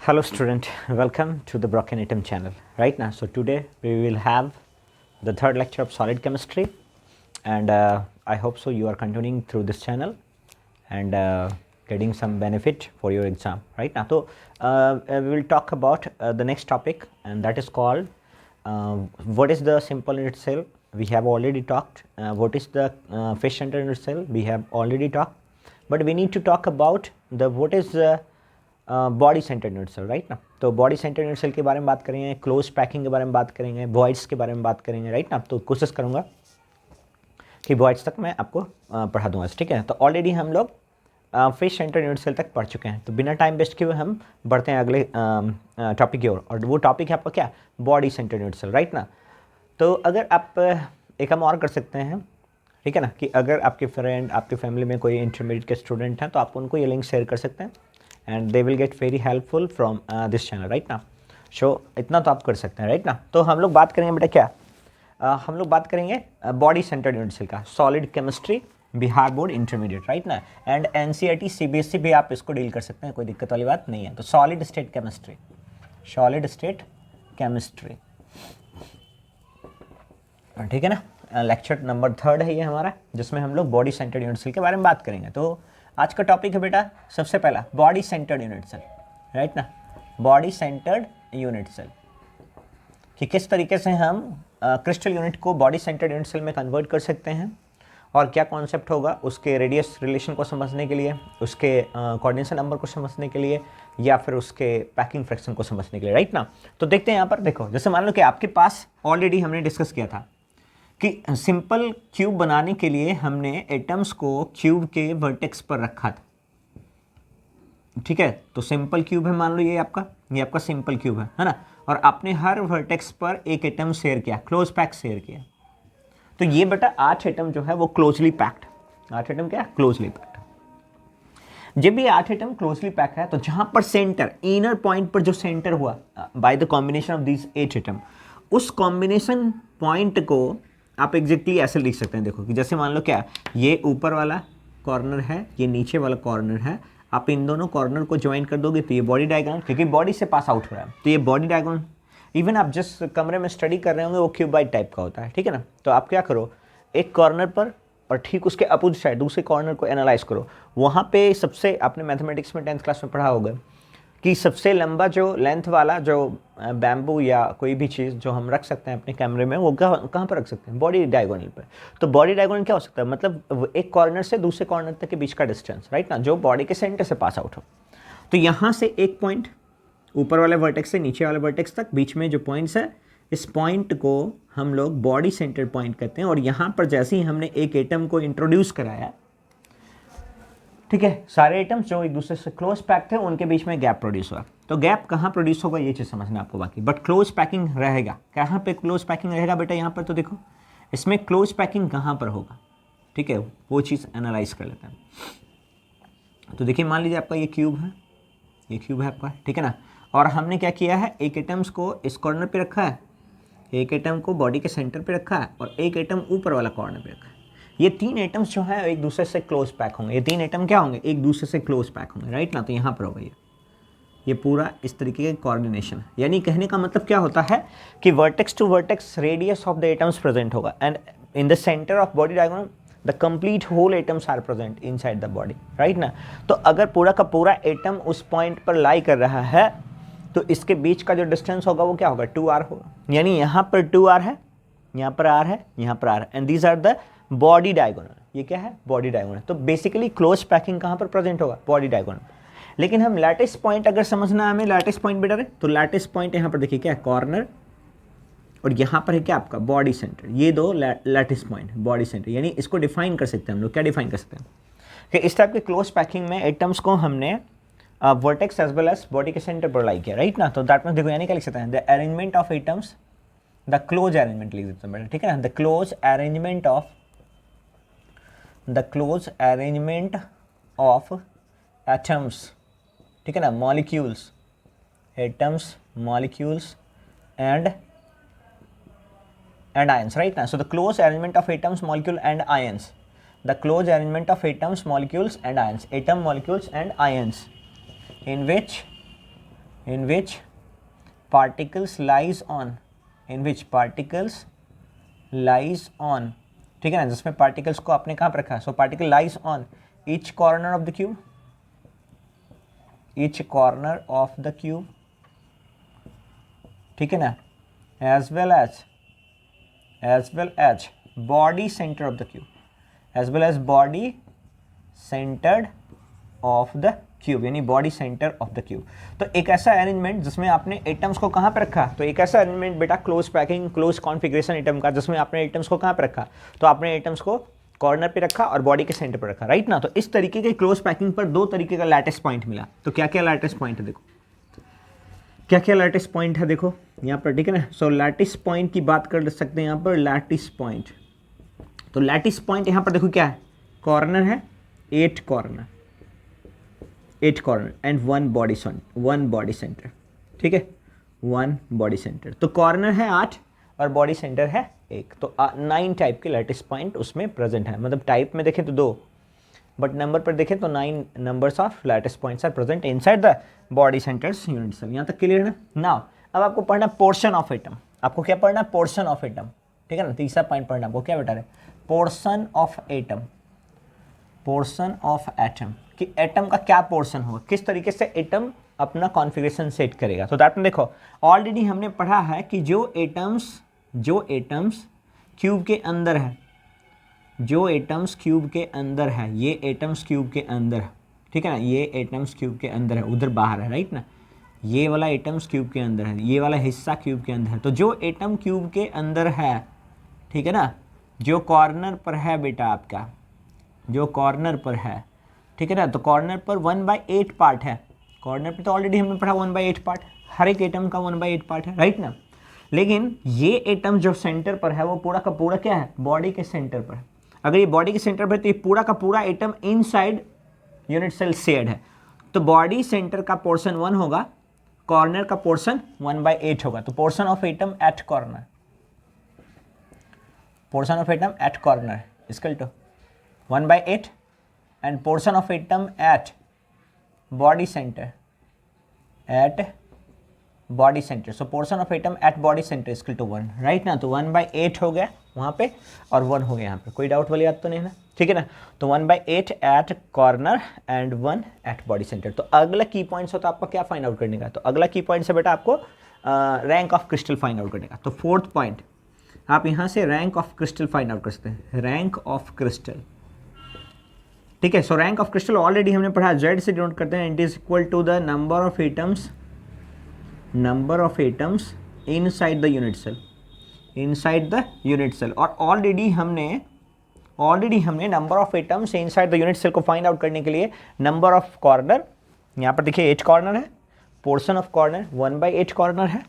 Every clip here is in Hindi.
Hello student, welcome to the Broken Atom channel. Right now, so today we will have the third lecture of solid chemistry, and I hope so you are continuing through this channel and getting some benefit for your exam. Right now, so we will talk about the next topic, and that is called what is the simple unit cell. We have already talked. What is the fish center unit cell? We have already talked, but we need to talk about the what is the body centred unit cell, right ना. तो बॉडी सेंटर्ड यूनिट सेल के बारे में बात करेंगे, क्लोज पैकिंग के बारे में बात करेंगे, वॉइड्स के बारे में बात करेंगे, राइट ना. तो कोशिश करूँगा कि वॉइड्स तक मैं आपको पढ़ा दूंगा, ठीक है. तो ऑलरेडी हम लोग फिश सेंटर्ड यूनिट सेल तक पढ़ चुके हैं. तो बिना टाइम वेस्ट किए हुए हम बढ़ते हैं अगले टॉपिक की ओर, और वो टॉपिक है आपका क्या, body centred unit cell, right ना. तो अगर आप एक काम और कर सकते हैं, ठीक है ना, कि अगर आपके फ्रेंड, आपके फैमिली में कोई इंटरमीडिएट के स्टूडेंट हैं तो आप उनको ये लिंक शेयर कर सकते हैं, and they will get very helpful from this channel, right now. So इतना तो आप कर सकते हैं, राइट ना. तो हम लोग बात करेंगे बेटा क्या, हम लोग बात करेंगे बॉडी सेंटर्ड यूनिट सेल का, solid chemistry, Bihar board intermediate, right ना. एंड एनसीईआरटी सीबीएसई भी आप इसको डील कर सकते हैं, कोई दिक्कत वाली बात नहीं है. तो solid state chemistry, solid state chemistry, ठीक है ना. लेक्चर नंबर 3 है ये हमारा, जिसमें हम लोग बॉडी सेंटर्ड यूनिट सेल के बारे में बात करेंगे. तो आज का टॉपिक है बेटा सबसे पहला body centred unit cell, right ना. बॉडी सेंटर्ड यूनिट सेल कि किस तरीके से हम क्रिस्टल यूनिट को बॉडी सेंटर्ड यूनिट सेल में कन्वर्ट कर सकते हैं, और क्या कॉन्सेप्ट होगा उसके रेडियस रिलेशन को समझने के लिए, उसके कोऑर्डिनेशन नंबर को समझने के लिए, या फिर उसके पैकिंग फ्रैक्शन को समझने के लिए, राइट ना. तो देखते हैं यहाँ पर, देखो जैसे मान लो कि आपके पास ऑलरेडी हमने डिस्कस किया था कि सिंपल क्यूब बनाने के लिए हमने एटम्स को क्यूब के वर्टेक्स पर रखा था, ठीक है. तो सिंपल क्यूब है, मान लो ये आपका सिंपल क्यूब है ना, और आपने हर वर्टेक्स पर एक एटम शेयर किया, क्लोज पैक शेयर किया. तो ये बेटा 8 एटम जो है वो क्लोजली पैक्ड, 8 एटम क्या, क्लोजली पैक्ड. जब भी 8 एटम क्लोजली पैक है, तो जहां पर सेंटर, इनर पॉइंट पर जो सेंटर हुआ by the combination of these 8 atom, उस कॉम्बिनेशन पॉइंट को आप एग्जैक्टली ऐसे लिख सकते हैं. देखो कि जैसे मान लो क्या, ये ऊपर वाला कॉर्नर है, ये नीचे वाला कॉर्नर है, आप इन दोनों कॉर्नर को ज्वाइन कर दोगे तो ये बॉडी डायग्राम, क्योंकि बॉडी से पास आउट हो रहा है तो ये बॉडी डायग्राम. इवन आप जिस कमरे में स्टडी कर रहे होंगे वो क्यूबाइड टाइप का होता है, ठीक है ना. तो आप क्या करो, एक कॉर्नर पर और ठीक उसके अपोजिट साइड दूसरे कॉर्नर को एनालाइज करो. वहाँ पे सबसे, आपने मैथमेटिक्स में 10th क्लास में पढ़ा होगा कि सबसे लंबा जो लेंथ वाला जो बैम्बू या कोई भी चीज़ जो हम रख सकते हैं अपने कैमरे में, वो कहाँ पर रख सकते हैं, बॉडी डायगोनल पर. तो बॉडी डायगोनल क्या हो सकता है, मतलब एक कॉर्नर से दूसरे कॉर्नर तक के बीच का डिस्टेंस, राइट ना, जो बॉडी के सेंटर से पास आउट हो. तो यहाँ से एक पॉइंट ऊपर वाले वर्टेक्स से नीचे वाले वर्टेक्स तक बीच में जो पॉइंट्स है, इस पॉइंट को हम लोग बॉडी सेंटर पॉइंट कहते हैं. और यहाँ पर जैसे ही हमने एक एटम को इंट्रोड्यूस कराया, ठीक है, सारे एटम्स जो एक दूसरे से क्लोज पैक थे उनके बीच में गैप प्रोड्यूस हुआ. तो गैप कहाँ प्रोड्यूस होगा ये चीज़ समझना आपको बाकी, बट क्लोज पैकिंग रहेगा. कहाँ पे क्लोज पैकिंग रहेगा बेटा, यहाँ पर. तो देखो इसमें क्लोज पैकिंग कहाँ पर होगा, ठीक है, वो चीज़ एनालाइज कर लेते हैं. तो देखिए मान लीजिए आपका ये क्यूब है, ये क्यूब है आपका, ठीक है ना. और हमने क्या किया है, एक एटम्स को इस कॉर्नर पर रखा है, एक एटम को बॉडी के सेंटर पर रखा है, और एक एटम ऊपर वाला कॉर्नर पर रखा है. ये 3 एटम्स जो है एक दूसरे से क्लोज पैक होंगे. ये 3 एटम क्या होंगे, एक दूसरे से क्लोज पैक होंगे, राइट ना. तो यहाँ पर होगा ये पूरा इस तरीके का कोऑर्डिनेशन है. यानी कहने का मतलब क्या होता है कि vertex to vertex radius of the atoms present होगा, and in the centre of body diagram the complete whole atoms are present inside the body, right ना. तो अगर पूरा का पूरा एटम उस पॉइंट पर लाई कर रहा है, तो इसके बीच का जो डिस्टेंस होगा वो क्या होगा, 2r होगा. यानी यहाँ पर 2r है, यहाँ पर r है, यहाँ पर r है, and these are the body diagonal. ये क्या है, बॉडी डायगोनल. तो बेसिकली क्लोज पैकिंग कहाँ पर प्रेजेंट होगा, बॉडी डायगोनल. लेकिन हम लैटिस पॉइंट अगर समझना है हमें, लैटिस पॉइंट बेटर है, तो लैटिस पॉइंट यहाँ पर देखिए क्या है, कॉर्नर, और यहाँ पर है क्या आपका बॉडी सेंटर. ये दो लैटिस पॉइंट, बॉडी सेंटर. यानी इसको डिफाइन कर सकते हैं हम लोग, क्या डिफाइन कर सकते हैं कि इस टाइप के क्लोज पैकिंग में एटम्स को हमने vertex as well as body के सेंटर पर लाई किया, राइट ना. तो दैट मीन्स देखो यानी क्या लिख सकते हैं, the arrangement of atoms, the close arrangement लिख देते हैं, ठीक है ना. The close arrangement of, the close arrangement of atoms, ठीक है ना, molecules, atoms, molecules and ions, right now. So the close arrangement of atoms, molecule and ions, the close arrangement of atoms, molecules and ions, atom, molecules and ions, in which in which particles lies on, in which particles lies on, ठीक है ना, जिसमें पार्टिकल्स को आपने कहाँ पर रखा, so particle lies on each corner of the cube, each corner of the cube, ठीक है ना, as well as body centre of the cube, as well as body centred of the cube, यानी body centre of the cube. तो एक ऐसा अरेंजमेंट जिसमें आपने एटम्स को कहाँ पे रखा, तो एक ऐसा अरेंजमेंट बेटा close packing close configuration atom का, जिसमें आपने एटम्स को कहाँ पे रखा, तो आपने एटम्स को कॉर्नर पे रखा और बॉडी के सेंटर पे रखा, राइट ना। तो इस तरीके के क्लोज पैकिंग पर दो तरीके का लैटिस पॉइंट मिला। तो क्या क्या लैटिस पॉइंट है, देखो क्या क्या लैटिस पॉइंट है, देखो यहाँ पर, ठीक है ना। सो लैटिस पॉइंट की बात कर सकते हैं यहाँ पर, लैटिस पॉइंट। तो लैटिस पॉइंट यहाँ पर देखो क्या है, कॉर्नर है, 8 corner and one body centre, ठीक है, 1 बॉडी सेंटर। तो कॉर्नर है 8 और बॉडी सेंटर है 1, तो 9 टाइप के लैटिस पॉइंट उसमें प्रेजेंट है। मतलब टाइप में देखें तो 2, बट नंबर पर देखें तो 9 numbers of lattice points are present inside the body centres unit cell. यहाँ तक क्लियर है नाउ। अब आपको पढ़ना पोर्शन ऑफ एटम, आपको क्या पढ़ना, पोर्शन ऑफ एटम, ठीक है ना। तीसरा पॉइंट पढ़ना आपको, क्या बेटा है, portion of atom, portion of atom, कि एटम का क्या पोर्शन होगा, किस तरीके से एटम अपना कॉन्फ़िगरेशन सेट करेगा। तो दैट में देखो ऑलरेडी हमने पढ़ा है कि जो एटम्स क्यूब के अंदर है, जो एटम्स क्यूब के अंदर है, ये एटम्स क्यूब के अंदर है, ठीक है ना, ये एटम्स क्यूब के अंदर है, उधर बाहर है, राइट ना। ये वाला एटम्स क्यूब के अंदर है, ये वाला हिस्सा क्यूब के अंदर है। तो जो एटम क्यूब के अंदर है, ठीक है ना, जो कॉर्नर पर है बेटा आपका, जो कॉर्नर पर है, ठीक है ना, तो कॉर्नर पर 1/8 पार्ट है। कॉर्नर पर तो ऑलरेडी हमने पढ़ा 1/8 पार्ट, हर एक एटम का 1/8 पार्ट है, राइट ना। लेकिन ये एटम जो सेंटर पर है वो पूरा का पूरा क्या है, बॉडी के सेंटर पर है। अगर ये बॉडी के सेंटर पर है तो ये पूरा का पूरा atom inside unit cell shade है। तो बॉडी सेंटर का पोर्शन 1 होगा, कॉर्नर का पोर्शन 1/8 होगा। तो portion of atom at corner, portion of atom at corner equal to 1/8 and portion of atom at body center, at body center, so portion of atom at body center is equal to 1, right ना। तो 1/8 हो गया वहाँ पे और 1 हो गया यहाँ पे, कोई डाउट वाली बात तो नहीं है ना, ठीक है ना। तो 1/8 at corner and 1 at body centre. तो अगला की पॉइंट्स होता है आपका क्या फाइंड आउट करने का, तो अगला की पॉइंट है बेटा आपको rank of crystal find out करने का। तो 4th पॉइंट आप यहाँ से rank of crystal find out कर सकते हैं, रैंक ऑफ क्रिस्टल, ठीक है। So rank of crystal already हमने पढ़ा, जेड से डिनोट करते हैं, it is equal to the number of atoms inside the unit cell, inside the unit cell. और ऑलरेडी हमने number of atoms inside the unit cell को फाइंड आउट करने के लिए नंबर ऑफ कॉर्नर, यहाँ पर देखिए 8 कॉर्नर है, पोर्शन ऑफ कॉर्नर 1/8 कॉर्नर है,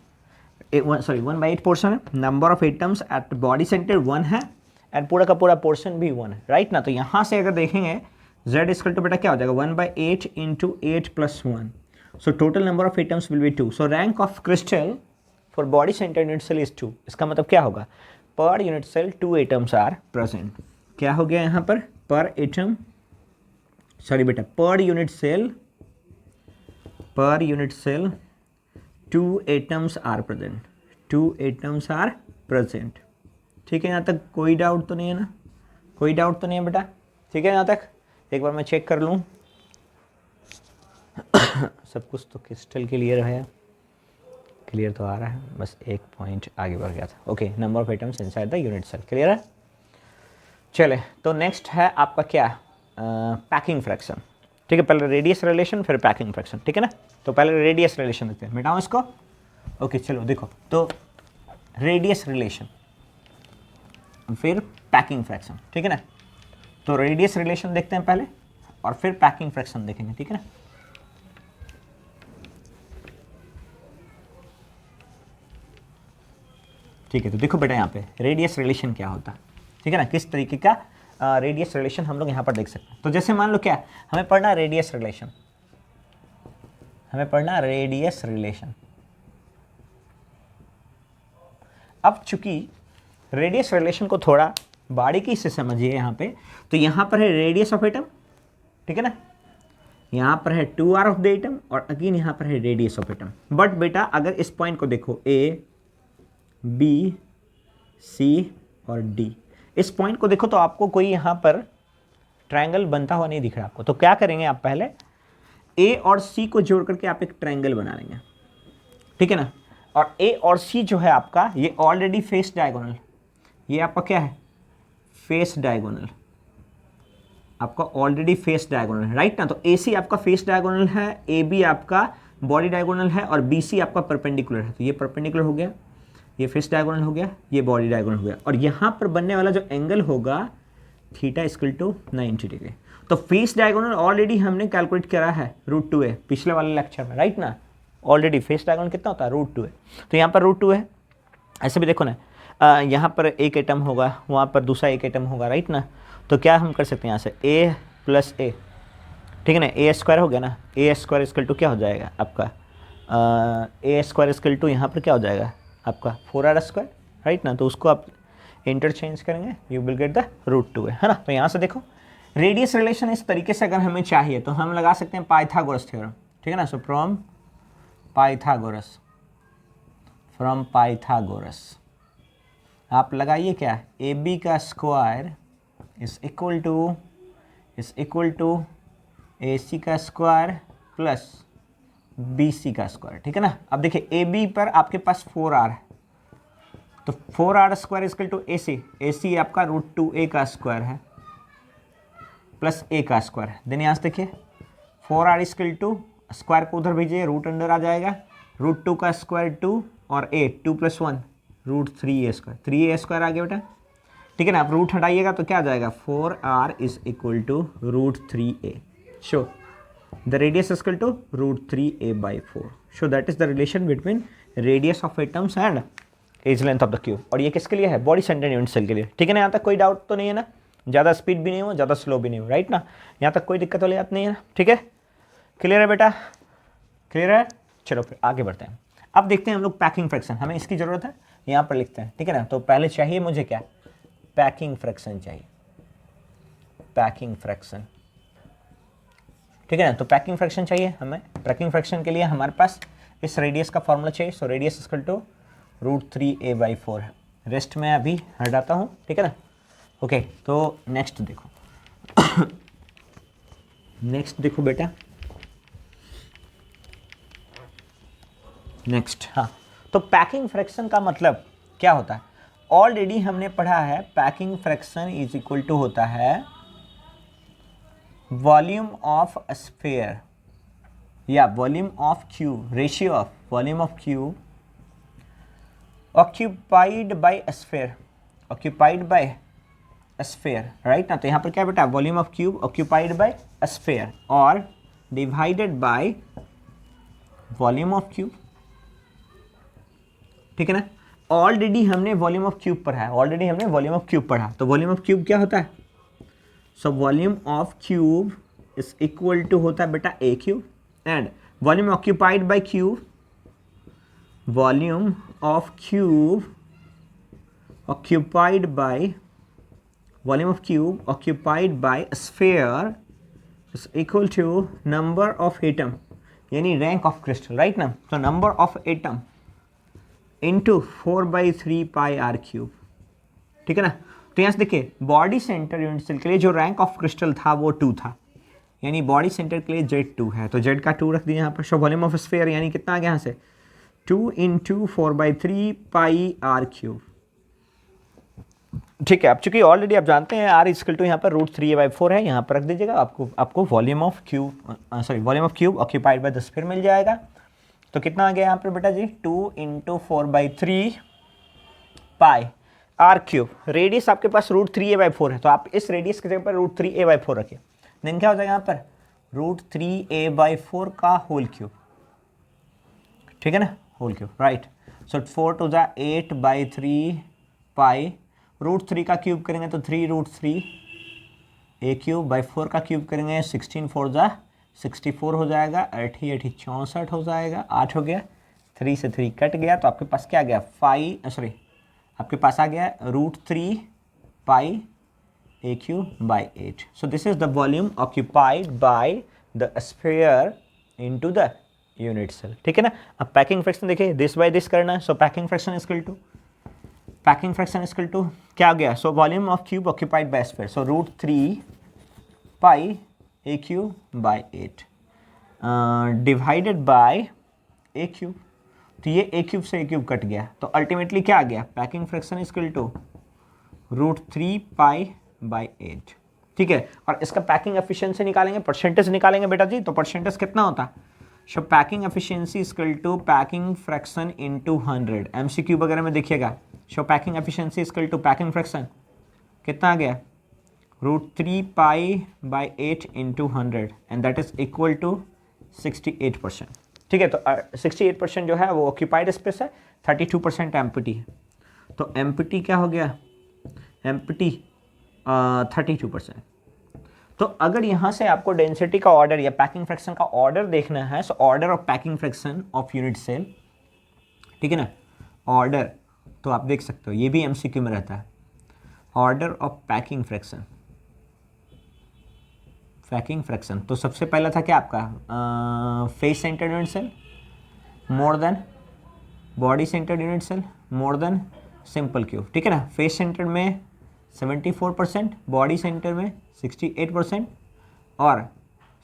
1/8 पोर्शन है, number of atoms at body centre 1 है एंड पूरा का पूरा पोर्शन भी 1 है, राइट ना। तो यहाँ से अगर देखेंगे z इक्वल टू बेटा क्या हो जाएगा, 1/8 into 8 + 1, so total number of atoms will be 2। So rank of crystal for body centre unit cell is 2। इसका मतलब क्या होगा, per unit cell 2 atoms are present. क्या हो गया यहाँ पर, पर एटम, सॉरी बेटा, per unit cell 2 atoms are present, 2 atoms are present, ठीक है। यहाँ तक कोई डाउट तो नहीं है ना, कोई डाउट तो नहीं है बेटा, ठीक है। यहाँ तक एक बार मैं चेक कर लूँ सब कुछ तो क्रिस्टल क्लियर है, क्लियर तो आ रहा है, बस एक पॉइंट आगे बढ़ गया था। Okay, number of atoms inside the unit cell, clear है। चले तो नेक्स्ट है आपका क्या, पैकिंग फ्रैक्शन, ठीक है। पहले रेडियस रिलेशन फिर पैकिंग फ्रैक्शन, ठीक है ना। तो पहले रेडियस रिलेशन देखते हैं, मिटाओ इसको। ओके चलो देखो, तो रेडियस रिलेशन फिर पैकिंग फ्रैक्शन, ठीक है ना। तो रेडियस रिलेशन देखते हैं पहले और फिर पैकिंग फ्रैक्शन देखेंगे, ठीक है ना। ठीक है, तो देखो बेटा यहाँ पे रेडियस रिलेशन क्या होता है, ठीक है ना, किस तरीके का रेडियस रिलेशन हम लोग यहाँ पर देख सकते हैं। तो जैसे मान लो क्या हमें पढ़ना रेडियस रिलेशन, हमें पढ़ना रेडियस रिलेशन। अब चूंकि रेडियस रिलेशन को थोड़ा बारीकी से समझिए यहाँ पे, तो यहाँ पर है रेडियस ऑफ एटम, ठीक है ना, यहाँ पर है 2r ऑफ द एटम और अगेन यहाँ पर है रेडियस ऑफ एटम। बट बेटा अगर इस पॉइंट को देखो A, B, C और D, इस पॉइंट को देखो तो आपको कोई यहाँ पर ट्रायंगल बनता हुआ नहीं दिख रहा आपको। तो क्या करेंगे आप, पहले A और C को जोड़ करके आप एक ट्रायंगल बना लेंगे, ठीक है ना। और A और C जो है आपका ये ऑलरेडी फेस डायगोनल, ये आपका क्या है, फेस डायगोनल, आपका ऑलरेडी फेस डायगोनल है, राइट ना। तो AC आपका फेस डायगोनल है, AB आपका बॉडी डायगोनल है और BC आपका परपेंडिकुलर है। तो ये परपेंडिकुलर हो गया, ये फेस डायगोनल हो गया, ये बॉडी डायगोनल हो गया। और यहाँ पर बनने वाला जो एंगल होगा थीटा इक्वल टू 90 डिग्री। तो फेस डायगोनल ऑलरेडी हमने कैलकुलेट करा है √2a पिछले वाले लेक्चर में, राइट ना। ऑलरेडी फेस डायगोनल कितना होता है, √2a। तो यहाँ पर √2 है। ऐसे भी देखो ना, यहाँ पर एक एटम होगा, वहाँ पर दूसरा एक एटम होगा, राइट ना। तो क्या हम कर सकते हैं यहाँ से a + a, ठीक है ना, a² हो गया ना। a² इक्वल टू क्या हो जाएगा आपका, a² इक्वल टू यहाँ पर क्या हो जाएगा आपका 4r², राइट ना। तो उसको आप इंटरचेंज करेंगे, you will get the √2a, है ना। तो यहाँ से देखो रेडियस रिलेशन इस तरीके से अगर हमें चाहिए तो हम लगा सकते हैं पाइथागोरस थ्योरम, ठीक है ना। सो फ्रॉम पाइथागोरस आप लगाइए क्या, AB का square is equal to AC का स्क्वायर प्लस BC का स्क्वायर, ठीक है ना। अब देखिए AB पर आपके पास 4r है, तो 4r² इक्वल टू AC आपका √2a का स्क्वायर है प्लस a का स्क्वायर है। देन यहाँ से देखिए 4r इक्वल टू स्क्वायर को उधर भेजिए, रूट अंडर आ जाएगा, √2 का स्क्वायर 2 और a 2 + 1 √3a², 3a² आ गया बेटा, ठीक है ना। आप रूट हटाइएगा तो क्या आ जाएगा 4r is equal to √3a। So the radius equal to √3a/4। So that is the relation between radius of atoms and edge length of the cube. और ये किसके लिए है, बॉडी सेंटर्ड यूनिट सेल के लिए, ठीक है ना। यहाँ तक कोई डाउट तो नहीं है ना, ज़्यादा स्पीड भी नहीं हो, ज़्यादा स्लो भी नहीं हो, राइट ना। यहाँ तक कोई दिक्कत वाली बात नहीं है ना, ठीक है। क्लियर है बेटा, क्लियर है। चलो फिर आगे बढ़ते हैं। अब देखते हैं हम लोग पैकिंग फ्रैक्शन, हमें इसकी ज़रूरत है, यहाँ पर लिखते हैं, ठीक है ना। तो पहले चाहिए मुझे क्या, पैकिंग फ्रैक्शन चाहिए, पैकिंग फ्रैक्शन, ठीक है ना। तो पैकिंग फ्रैक्शन चाहिए हमें। पैकिंग फ्रैक्शन के लिए हमारे पास इस रेडियस का फॉर्मूला चाहिए। So radius equal to √3a/4 है। रेस्ट में अभी हटाता हूँ, ठीक है ना। ओके तो नेक्स्ट देखो नेक्स्ट देखो बेटा, नेक्स्ट, हाँ। तो पैकिंग फ्रैक्शन का मतलब क्या होता है, ऑलरेडी हमने पढ़ा है packing fraction is equal to होता है वॉल्यूम ऑफ स्फीयर या volume of cube, ratio of volume of cube occupied by sphere, occupied by sphere, right ना। तो यहाँ पर क्या बेटा, volume of cube occupied by sphere और divided by volume of cube, ठीक है ना। ऑलरेडी हमने वॉल्यूम ऑफ क्यूब पढ़ा है, ऑलरेडी हमने वॉल्यूम ऑफ क्यूब पढ़ा। तो वॉल्यूम ऑफ क्यूब क्या होता है, so volume of cube is equal to होता है बेटा a³ and volume occupied by cube, volume of cube occupied by volume of cube occupied by sphere is equal to number of atom यानी रैंक ऑफ क्रिस्टल, राइट ना। तो number of atom into 4/3 πr³, ठीक है ना। तो यहाँ से देखिए बॉडी सेंटर यूनिट सेल के लिए जो रैंक ऑफ क्रिस्टल था वो 2 था, यानी बॉडी सेंटर के लिए Z2 है, तो Z का 2 रख दिया यहाँ पर। सो वॉल्यूम ऑफ स्फीयर यानी कितना आ गया यहाँ से 2 × 4/3 πr³, ठीक है। अब चूंकि ऑलरेडी आप जानते हैं r इक्वल टू यहाँ पर √3a/4 है, यहाँ पर रख दीजिएगा, आपको volume of cube volume of cube occupied by the sphere मिल जाएगा। तो कितना आ गया यहाँ पर बेटा जी 2 × 4/3 πr³। रेडियस आपके पास √3a/4 है, तो आप इस रेडियस की जगह पर √3a/4 रखिए। देन क्या हो जाएगा यहाँ पर √3a/4 का होल क्यूब, ठीक है ना, होल क्यूब, राइट। सो 4 × 8/3 पाई, √3 का क्यूब करेंगे तो 3√3 a³/4 का क्यूब करेंगे 16 × 64 हो जाएगा, 8 × 8 = 64 हो जाएगा, 8 हो गया, 3 से 3 कट गया, तो आपके पास क्या आ गया आपके पास आ गया √3 π a³/8। So this is the volume occupied by the sphere into the unit cell, ठीक है ना। अब पैकिंग फ्रैक्शन देखिए, दिस बाय दिस करना है, so packing fraction equal to क्या आ गया, so volume of cube occupied by sphere, so √3 pi a cube by 8 divided by a cube, तो ये ए क्यूब से ए क्यूब कट गया, तो अल्टीमेटली क्या आ गया, packing fraction equal to √3 pi by 8, ठीक है। और इसका पैकिंग एफिशिएंसी निकालेंगे, परसेंटेज निकालेंगे बेटा जी, तो परसेंटेज कितना होता, so packing efficiency equal to packing fraction into 100, MCQ वगैरह में देखिएगा, so packing efficiency equal to packing fraction कितना आ गया, √3 pi by 8 into 100 and that is equal to 68%, ठीक है। तो 68% जो है वो ऑक्यूपाइड स्पेस है, 32% एम्प्टी है, तो एम्प्टी क्या हो गया, एम्प्टी 32%। तो अगर यहाँ से आपको डेंसिटी का ऑर्डर या पैकिंग फ्रैक्शन का ऑर्डर देखना है, so order of packing fraction of unit cell, ठीक है ना, ऑर्डर, तो आप देख सकते हो ये भी एमसीक्यू में रहता है, ऑर्डर ऑफ पैकिंग फ्रैक्शन, तो सबसे पहला था क्या आपका, face centred unit cell more than body centred unit cell more than simple cube, ठीक है ना। फेस सेंटर्ड में 74%, बॉडी सेंटर में 68% और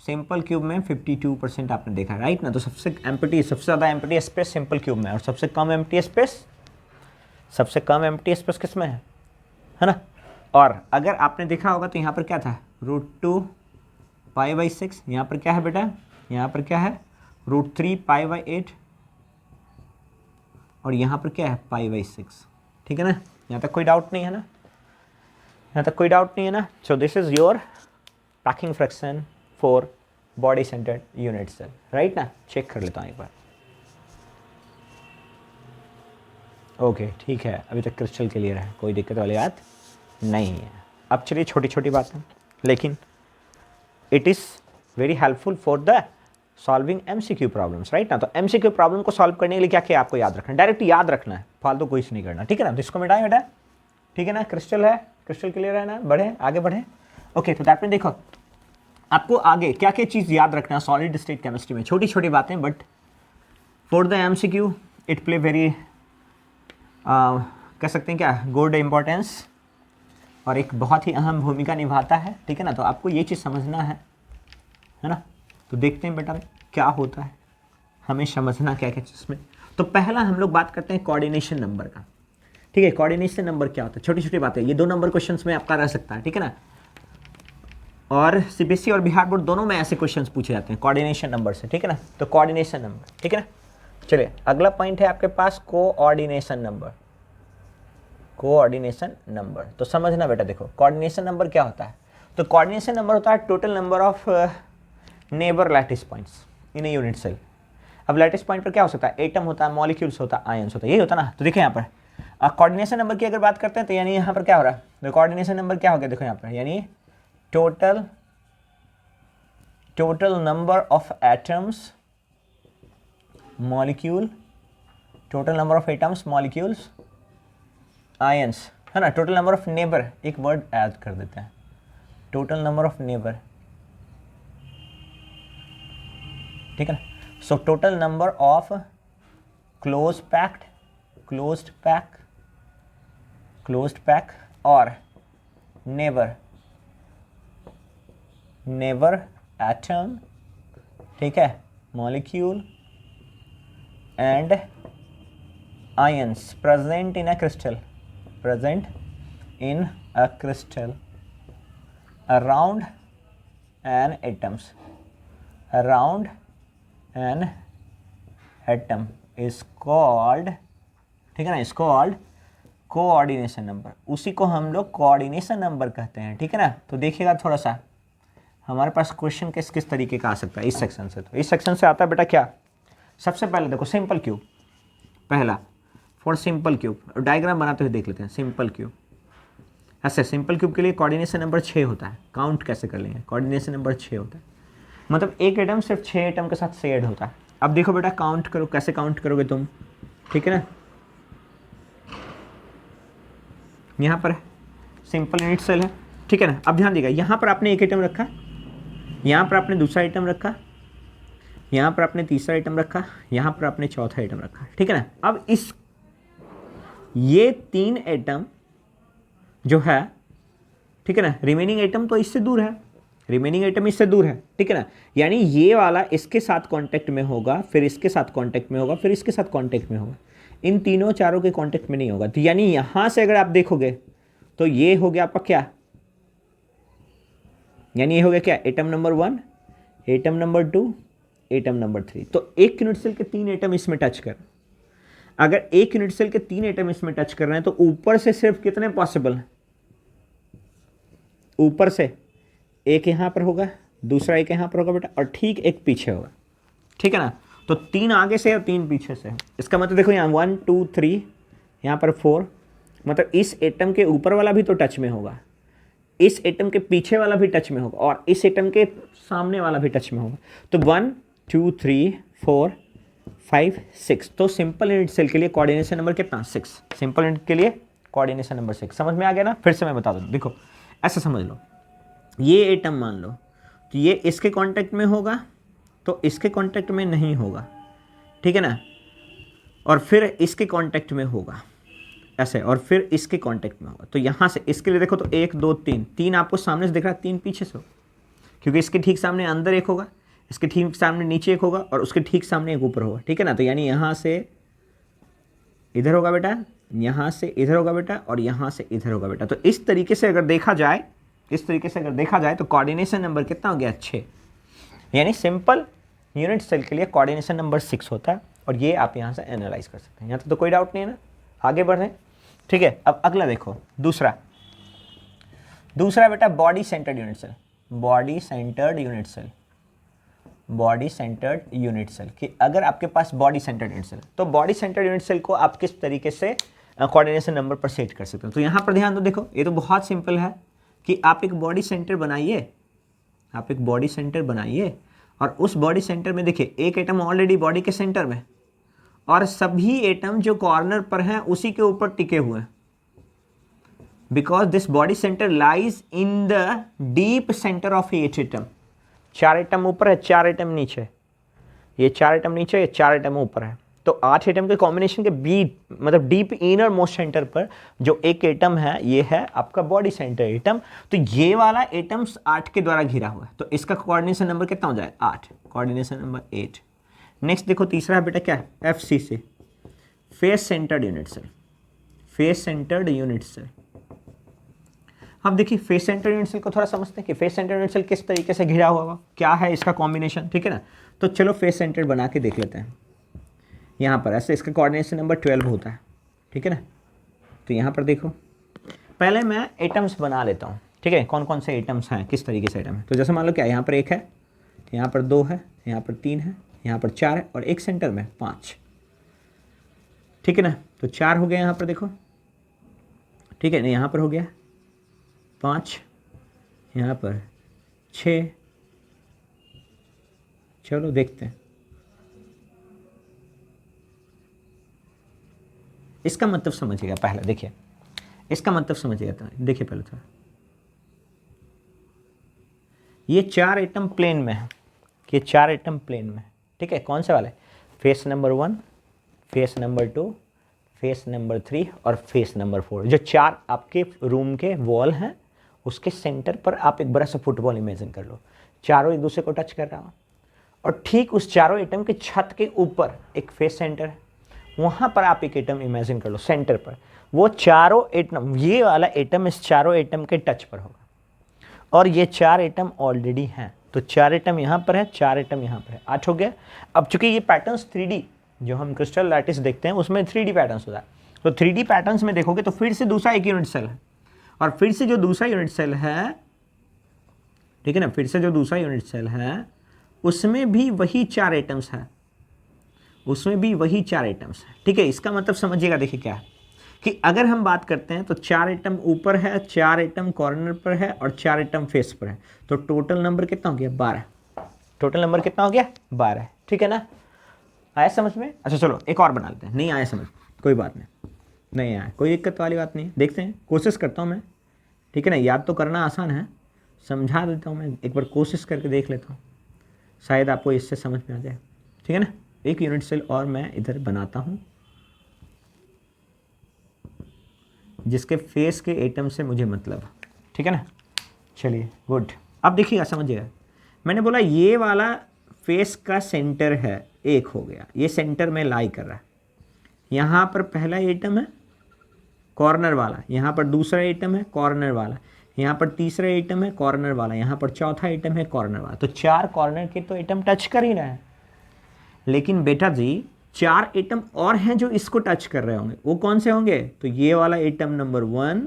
सिंपल क्यूब में 52% आपने देखा, राइट ना। तो सबसे ज़्यादा एम्प्टी स्पेस सिंपल क्यूब में, और सबसे कम एम्प्टी स्पेस किस में है ना। और अगर आपने देखा होगा तो यहाँ पर क्या था, √2 पाई बाई 6, यहाँ पर क्या है बेटा, यहाँ पर क्या है √3 पाई बाई 8 और यहाँ पर क्या है पाई बाई 6, ठीक है ना। यहाँ तक कोई डाउट नहीं है ना, so this is your packing fraction for body centred unit cell, right ना। चेक कर लेता हूँ एक बार, ओके ठीक है, अभी तक क्रिस्टल क्लियर है, कोई दिक्कत वाली बात नहीं है। अब चलिए छोटी छोटी बातें, लेकिन it is very helpful for the solving MCQ problems, right ना। तो एमसीक्यू प्रॉब्लम को सॉल्व करने के लिए क्या क्या आपको याद रखना है, डायरेक्ट याद रखना है, फालतू कुछ नहीं करना, ठीक है ना। तो इसको मिटाएं बेटा, ठीक है ना, क्रिस्टल क्लियर है ना, बढ़े आगे बढ़े, ओके। तो दैट में देखो आपको आगे क्या क्या चीज़ याद रखना है सॉलिड स्टेट केमिस्ट्री में, छोटी छोटी बातें, but for the MCQ it play very कह सकते हैं क्या, गुड इम्पोर्टेंस, और एक बहुत ही अहम भूमिका निभाता है, ठीक है ना। तो आपको ये चीज़ समझना है ना। तो देखते हैं बेटा क्या होता है, हमें समझना क्या क्या चीज़ में। तो पहला हम लोग बात करते हैं कोऑर्डिनेशन नंबर का, ठीक है। कोऑर्डिनेशन नंबर क्या होता है, छोटी छोटी बातें, ये 2 नंबर क्वेश्चंस में आपका रह सकता है, ठीक है ना। और सीबीएसई और बिहार बोर्ड दोनों में ऐसे क्वेश्चंस पूछे जाते हैं कोऑर्डिनेशन नंबर से, ठीक है ना। तो कोऑर्डिनेशन नंबर, ठीक है ना। चलिए अगला पॉइंट है आपके पास कोऑर्डिनेशन नंबर। तो समझना बेटा, देखो कोऑर्डिनेशन नंबर क्या होता है, तो कोऑर्डिनेशन नंबर होता है total number of neighbour lattice points in a unit cell. अब लैटिस पॉइंट पर क्या हो सकता है, एटम होता है, मॉलिक्यूल्स होता है, आयंस होता है, यही होता है ना। तो देखिए यहाँ पर कोऑर्डिनेशन नंबर की अगर बात करते हैं तो यानी यहाँ पर क्या हो रहा है, तो कोऑर्डिनेशन नंबर क्या हो गया, देखो यहाँ पर यानी total number of atoms molecule, total number of atoms molecules ions, है ना। टोटल नंबर ऑफ नेबर, एक वर्ड ऐड कर देते हैं, टोटल नंबर ऑफ नेबर, ठीक है ना। सो total number of closed pack और नेबर एटम, ठीक है, molecule and ions present in a crystal around an atom is called, ठीक है ना, is called कोऑर्डिनेशन नंबर। उसी को हम लोग कोऑर्डिनेशन नंबर कहते हैं, ठीक है ना। तो देखिएगा थोड़ा सा हमारे पास क्वेश्चन किस तरीके का आ सकता है इस सेक्शन से। तो इस सेक्शन से आता है बेटा क्या, सबसे पहले देखो सिंपल क्यूब, पहला फॉर सिंपल क्यूब डायग्राम बनाते हुए देख लेते हैं। सिंपल क्यूब, ऐसे सिंपल क्यूब के लिए कोऑर्डिनेशन नंबर 6 होता है। काउंट कैसे कर लेंगे, कोऑर्डिनेशन नंबर 6 होता है, मतलब एक एटम सिर्फ 6 एटम के साथ शेयर्ड होता है। अब देखो बेटा काउंट करो, कैसे काउंट करोगे तुम, ठीक है ना। यहाँ पर सिंपल यूनिट सेल है, ठीक है ना। अब ध्यान देगा यहाँ पर आपने एक एटम रखा, यहाँ पर आपने दूसरा आइटम रखा, यहाँ पर आपने तीसरा आइटम रखा, यहाँ पर आपने चौथा आइटम रखा, ठीक है ना। अब ये 3 आइटम जो है, ठीक है ना, रिमेनिंग आइटम तो इससे दूर है, रिमेनिंग आइटम इससे दूर है, ठीक है ना। यानी ये वाला इसके साथ कांटेक्ट में होगा, फिर इसके साथ कांटेक्ट में होगा, फिर इसके साथ कांटेक्ट में होगा, इन तीनों चारों के कांटेक्ट में नहीं होगा। तो यानी यहां से अगर आप देखोगे तो ये हो गया आपका क्या, यानी ये हो गया क्या, atom number 1, atom number 2, atom number 3। तो एक यूनिट सेल के 3 एटम इसमें टच कर, अगर एक यूनिट सेल के 3 एटम इसमें टच कर रहे हैं तो ऊपर से सिर्फ कितने पॉसिबल हैं, ऊपर से एक यहां पर होगा, दूसरा एक यहां पर होगा बेटा, और ठीक एक पीछे होगा, ठीक है ना। तो 3 आगे से और 3 पीछे से, इसका मतलब देखो यहाँ 1 2 3, यहाँ पर 4, मतलब इस एटम के ऊपर वाला भी तो टच में होगा, इस एटम के पीछे वाला भी टच में होगा, और इस एटम के सामने वाला भी टच में होगा। तो 1 2 3 4 5 6, तो सिंपल यूनिट सेल के लिए कोऑर्डिनेशन नंबर कितना, 6। सिंपल यूनिट के लिए कोऑर्डिनेशन नंबर 6। समझ में आ गया ना। फिर से मैं बता दूँ, देखो ऐसा समझ लो, ये एटम मान लो तो ये इसके कांटेक्ट में होगा तो इसके कांटेक्ट में नहीं होगा, ठीक है ना, और फिर इसके कांटेक्ट में होगा ऐसे, और फिर इसके कांटेक्ट में होगा। तो यहाँ से इसके लिए देखो तो 1 2 3, 3 आपको सामने से दिख रहा है, 3 पीछे से हो, क्योंकि इसके ठीक सामने अंदर एक होगा, इसके ठीक सामने नीचे एक होगा, और उसके ठीक सामने एक ऊपर होगा, ठीक है ना। तो यानी यहाँ से इधर होगा बेटा, यहाँ से इधर होगा बेटा, और यहाँ से इधर होगा बेटा। तो इस तरीके से अगर देखा जाए, इस तरीके से अगर देखा जाए तो कोऑर्डिनेशन नंबर कितना हो गया, 6। यानी सिंपल यूनिट सेल के लिए कोऑर्डिनेशन नंबर 6 होता है, और ये आप यहाँ से एनालाइज कर सकते हैं। यहाँ तो कोई डाउट नहीं है ना, आगे बढ़ें, ठीक है। अब अगला देखो, दूसरा बेटा body centred unit cell, body centred unit cell, body centred unit cell कि अगर आपके पास बॉडी सेंटर्ड यूनिट सेल, तो बॉडी सेंटर्ड यूनिट सेल को आप किस तरीके से कोऑर्डिनेशन नंबर पर सेट कर सकते हो। तो यहाँ पर ध्यान दो, देखो ये तो बहुत सिंपल है कि आप एक बॉडी सेंटर बनाइए, आप एक बॉडी सेंटर बनाइए, और उस बॉडी सेंटर में देखिए एक एटम ऑलरेडी बॉडी के सेंटर में, और सभी एटम जो कॉर्नर पर हैं उसी के ऊपर टिके हुए हैं, because this body centre lies in the deep centre of H atom. 4 atom ऊपर है, 4 एटम नीचे, ये 4 एटम नीचे, ये 4 एटम ऊपर है। तो 8 एटम के कॉम्बिनेशन के बीच, मतलब डीप इनर मोस्ट सेंटर पर जो एक एटम है, ये है आपका बॉडी सेंटर एटम। तो ये वाला एटम 8 के द्वारा घिरा हुआ है, तो इसका कोऑर्डिनेशन नंबर कितना हो जाए, 8, कोऑर्डिनेशन नंबर 8। नेक्स्ट देखो तीसरा है बेटा क्या है, FCC, face centred unit cell, face centred unit cell. अब देखिए फेस सेंटर्ड यूनिट सेल को थोड़ा समझते हैं कि फेस सेंटर्ड यूनिट सेल किस तरीके से घिरा हुआ होगा, क्या है इसका कॉम्बिनेशन, ठीक है ना। तो चलो फेस सेंटर्ड बना के देख लेते हैं। यहाँ पर ऐसे इसका कोऑर्डिनेशन नंबर 12 होता है, ठीक है ना। तो यहाँ पर देखो, पहले मैं एटम्स बना लेता हूँ, ठीक है, कौन कौन से एटम्स हैं, किस तरीके से एटम है। तो जैसे मान लो क्या, यहाँ पर 1 है, यहाँ पर 2 है, यहाँ पर 3 है, यहाँ पर 4 है, और एक सेंटर में 5, ठीक है ना। तो 4 हो गया यहाँ पर देखो, ठीक है ना, यहाँ पर हो गया 5, यहाँ पर 6, चलो देखते हैं। इसका मतलब समझिएगा पहले, देखिए इसका मतलब समझिएगा, देखिए पहले थोड़ा, ये 4 एटम प्लेन में है, ये 4 एटम प्लेन में, ठीक है, कौन से वाले, face number 1, face number 2, face number 3 और फेस नंबर 4। जो 4 आपके रूम के वॉल हैं, उसके सेंटर पर आप एक बड़ा सा फुटबॉल इमेजिन कर लो, चारों एक दूसरे को टच कर रहा हो, और ठीक उस चारों एटम के छत के ऊपर एक फेस सेंटर है, वहाँ पर आप एक एटम इमेजिन कर लो सेंटर पर, वो चारों एटम, ये वाला एटम इस चारों एटम के टच पर होगा, और ये 4 एटम ऑलरेडी हैं। तो 4 एटम यहाँ पर है, 4 एटम यहाँ पर है, 8 हो गया। अब चूंकि ये पैटर्न्स 3D जो हम क्रिस्टल लैटिस देखते हैं उसमें 3D पैटर्न्स होता है, तो 3D पैटर्न्स में देखोगे तो फिर से दूसरा एक यूनिट सेल है, और फिर से जो दूसरा यूनिट सेल है, ठीक है ना, फिर से जो दूसरा यूनिट सेल है उसमें भी वही 4 एटम्स है, उसमें भी वही 4 एटम्स है, ठीक है। इसका मतलब समझिएगा, देखिए क्या है कि अगर हम बात करते हैं तो 4 एटम ऊपर है, 4 एटम कॉर्नर पर है, और 4 एटम फेस पर है, तो टोटल नंबर कितना हो गया, 12। टोटल नंबर कितना हो गया, 12, ठीक है ना। आया समझ में। अच्छा चलो एक और बना लेते हैं, नहीं आया समझ, कोई बात नहीं आया, कोई दिक्कत वाली बात नहीं, देखते हैं, कोशिश करता हूँ मैं, ठीक है ना। याद तो करना आसान है, समझा देता हूँ मैं, एक बार कोशिश करके देख लेता हूँ, शायद आपको इससे समझ में आ जाए। ठीक है ना, एक यूनिट सेल और मैं इधर बनाता हूँ जिसके फेस के एटम से मुझे मतलब। ठीक है ना, चलिए गुड। अब देखिएगा, समझिएगा, मैंने बोला ये वाला फेस का सेंटर है, एक हो गया, ये सेंटर में लाई कर रहा है। यहाँ पर पहला एटम है कॉर्नर वाला, यहाँ पर दूसरा एटम है कॉर्नर वाला, यहाँ पर तीसरा एटम है कॉर्नर वाला, यहाँ पर चौथा एटम है कॉर्नर वाला। तो 4 कॉर्नर के तो एटम टच कर ही रहे हैं। लेकिन बेटा जी 4 एटम और हैं जो इसको टच कर रहे होंगे, वो कौन से होंगे? तो ये वाला एटम नंबर 1,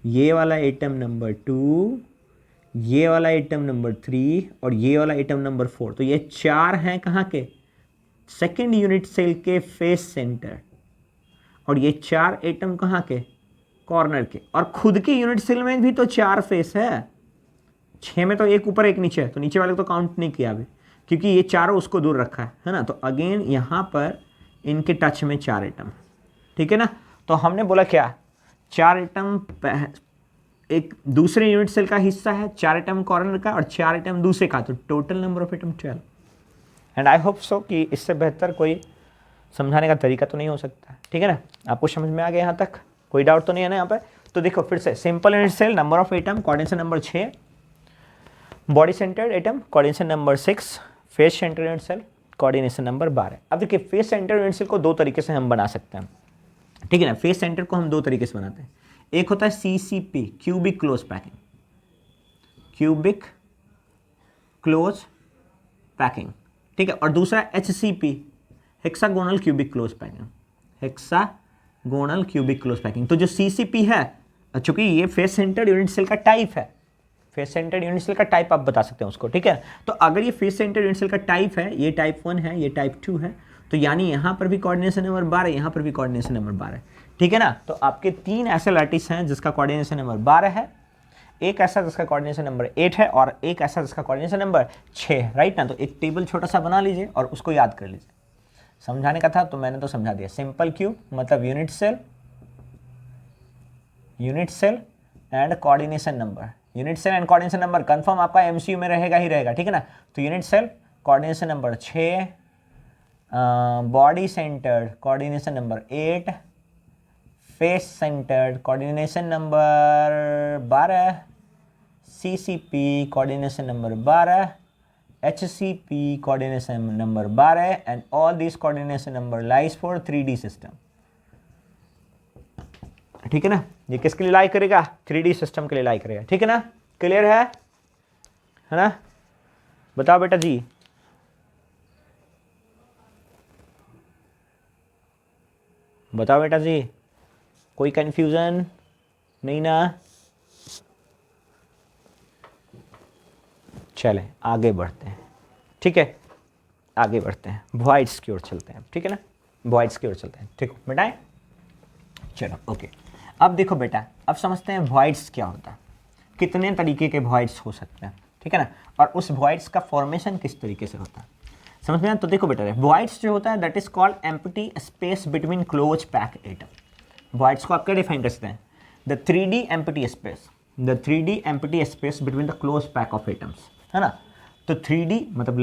ये वाला एटम नंबर 2, ये वाला एटम नंबर 3 और ये वाला एटम नंबर 4। तो ये 4 हैं कहाँ के? सेकेंड यूनिट सेल के फेस सेंटर। और ये 4 एटम कहाँ के? कॉर्नर के। और खुद के यूनिट सेल में भी तो 4 फेस है, 6 में तो एक ऊपर एक नीचे है, तो नीचे वाले को तो काउंट नहीं किया अभी, क्योंकि ये चारों उसको दूर रखा है ना। तो अगेन यहाँ पर इनके टच में 4 एटम। ठीक है ना, तो हमने बोला क्या, 4 एटम एक दूसरे यूनिट सेल का हिस्सा है, 4 एटम कॉर्नर का और 4 एटम दूसरे का, तो total number of atom 12। And I hope so कि इससे बेहतर कोई समझाने का तरीका तो नहीं हो सकता। ठीक है ना, आपको समझ में आ गया यहाँ तक? कोई डाउट तो नहीं है ना यहाँ पर? तो देखो फिर से, simple unit cell number of atom coordination number 6, body centred atom coordination number 6, face centre unit cell coordination number 12। अब देखिए फेस सेंटर यूनिट सेल को 2 तरीके से हम बना सकते हैं। ठीक है ना, फेस सेंटर को हम 2 तरीके से बनाते हैं। एक होता है CCP, cubic close packing, cubic close packing. ठीक है, और दूसरा HCP, hexagonal cubic close packing, hexagonal cubic close packing. तो जो CCP है, चूंकि ये फेस सेंटर्ड यूनिट सेल का टाइप है, फेस सेंटर्ड यूनिट सेल का टाइप आप बता सकते हैं उसको। ठीक है, तो अगर ये फेस सेंटर्ड यूनिट सेल का टाइप है, ये टाइप 1 है, ये टाइप 2 है, तो यानी यहाँ पर भी कोऑर्डिनेशन नंबर 12, यहाँ पर भी कोऑर्डिनेशन नंबर 12। ठीक है ना, तो आपके 3 ऐसे लैटिस हैं जिसका कोऑर्डिनेशन नंबर 12 है, एक ऐसा जिसका कोऑर्डिनेशन नंबर 8 है और एक ऐसा जिसका कोऑर्डिनेशन नंबर 6 है। राइट ना, तो एक टेबल छोटा सा बना लीजिए और उसको याद कर लीजिए। समझाने का था तो मैंने तो समझा दिया। सिंपल क्यूब मतलब unit cell, unit cell and coordination number, unit cell and coordination number confirm आपका MCU में रहेगा ही रहेगा। ठीक है ना, तो unit cell coordination number 6, body centred coordination number 8, face centred coordination number 12, CCP coordination number 12, HCP coordination number 12 and all these coordination number lies for 3D system। ठीक है ना, ये किसके लिए लाई करेगा? 3D सिस्टम के लिए लाई करेगा। ठीक है ना, क्लियर है ना? बताओ बेटा जी, बताओ बेटा जी, कोई कंफ्यूजन नहीं ना? चलें आगे बढ़ते हैं। ठीक है, आगे बढ़ते हैं, वॉइड्स की ओर चलते हैं। ठीक है ना, वॉइड्स की ओर चलते हैं। ठीक बेटा है, चलो ओके। अब देखो बेटा, अब समझते हैं वॉइड्स क्या होता है, कितने तरीके के वॉइड्स हो सकते हैं। ठीक है ना, और उस वॉइड्स का फॉर्मेशन किस तरीके से होता है समझ में? तो देखो बेटा, वॉइड्स जो होता है that is called empty space between close pack atom. Voids को आप क्या डिफाइन कर सकते हैं? The 3D empty space, the 3D empty space between the close pack of atoms, है ना। तो 3D मतलब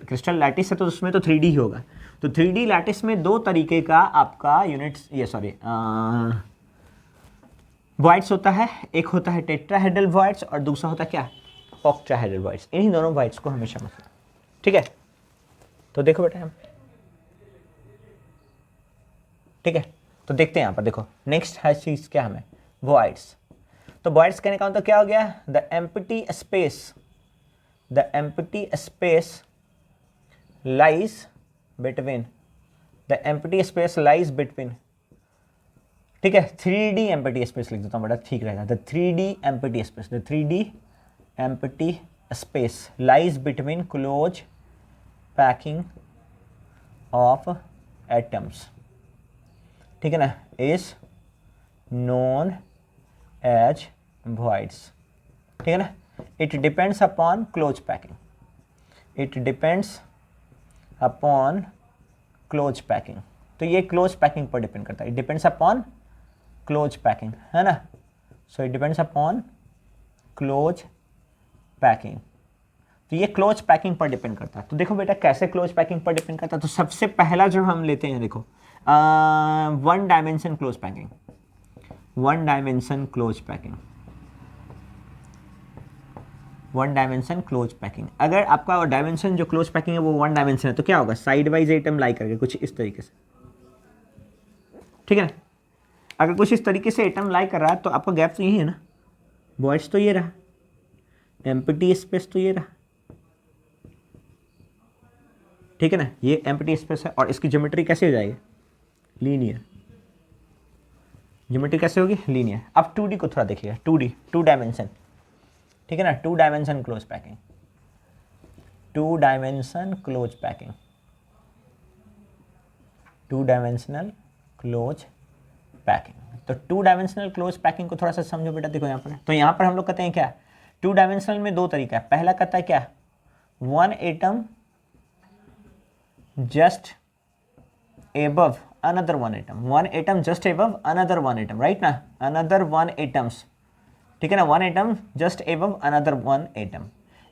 क्रिस्टल लैटिस है तो उसमें तो 3D ही होगा। तो 3D लैटिस में 2 तरीके का आपका यूनिट्स, ये सॉरी वॉइड्स होता है। एक होता है टेट्राहेड्रल वॉइड्स और दूसरा होता है क्या? Octahedral voids. इन्हीं दोनों वॉइड्स को हमेशा समझना। ठीक है, तो देखो बेटा हम, ठीक है, तो देखते हैं यहाँ पर। देखो नेक्स्ट है चीज क्या हमें? वॉइड्स। तो वॉइड्स कहने का मतलब क्या हो गया? The empty space, the empty space lies between, the empty space lies between, ठीक है, 3D empty space लिख देता हूँ बेटा, ठीक रहेगा। the 3D empty space, the 3D empty space lies between close packing of atoms, ठीक है ना, is known as voids। ठीक है ना, it depends upon close packing, it depends upon close packing। तो ये close packing पर डिपेंड करता है, it depends upon close packing, है ना। so it depends upon close packing. तो ये क्लोज पैकिंग पर डिपेंड करता है। तो देखो बेटा कैसे क्लोज पैकिंग पर डिपेंड करता है। तो सबसे पहला जो हम लेते हैं देखो one dimension close packing, one dimension close packing, one dimension close packing. अगर आपका डायमेंशन जो क्लोज पैकिंग है वो वन डायमेंशन है तो क्या होगा, साइड वाइज आइटम लाई करके कुछ इस तरीके से, ठीक है ना। अगर कुछ इस तरीके से आइटम लाई कर रहा है तो आपका गैप तो यही है ना, वॉइड्स तो ये रहा, एम्प्टी स्पेस तो ये रहा, ठीक है ना, ये एम्प्टी स्पेस है। और इसकी ज्योमेट्री कैसे हो जाएगी, लीनियर। ज्योमेट्री कैसे होगी, लीनियर। अब 2D को थोड़ा देखिएगा, 2D, टू डायमेंशन, ठीक है ना, two dimension close packing, two dimension close packing, two dimensional close packing. तो टू डायमेंशनल क्लोज पैकिंग को थोड़ा सा समझो बेटा। देखो यहाँ पर, तो यहाँ पर हम लोग कहते हैं क्या, टू डायमेंशनल में दो तरीका है। पहला कहता है क्या, one atom just above another one atom, one atom just above another one atom, right ना, अनदर वन एटम्स, ठीक है ना, one atom just above another one atom.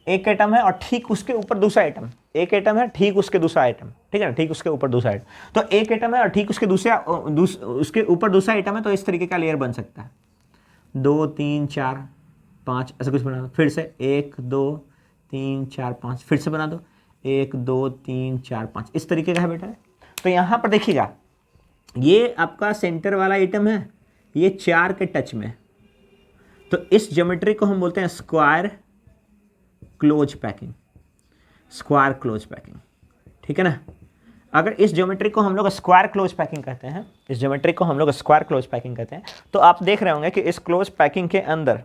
एक एटम है और ठीक उसके ऊपर दूसरा एटम, एक एटम है ठीक उसके दूसरा एटम, ठीक है ना, ठीक उसके ऊपर दूसरा एटम। तो एक एटम है और ठीक उसके उसके ऊपर दूसरा एटम है, तो इस तरीके का लेयर बन सकता है। 2 3 4 5 ऐसा कुछ बना दो, फिर से 1 2 3 4 5, फिर से बना दो 1 2 3 4 5, इस तरीके का है बेटा। तो यहाँ पर देखिएगा ये आपका सेंटर वाला आइटम है, ये 4 के टच में, तो इस ज्योमेट्री को हम बोलते हैं square close packing, square close packing, ठीक है ना। अगर इस ज्योमेट्री को हम लोग स्क्वायर क्लोज पैकिंग कहते हैं, इस ज्योमेट्री को हम लोग स्क्वायर क्लोज पैकिंग कहते हैं, तो आप देख रहे होंगे कि इस क्लोज पैकिंग के अंदर,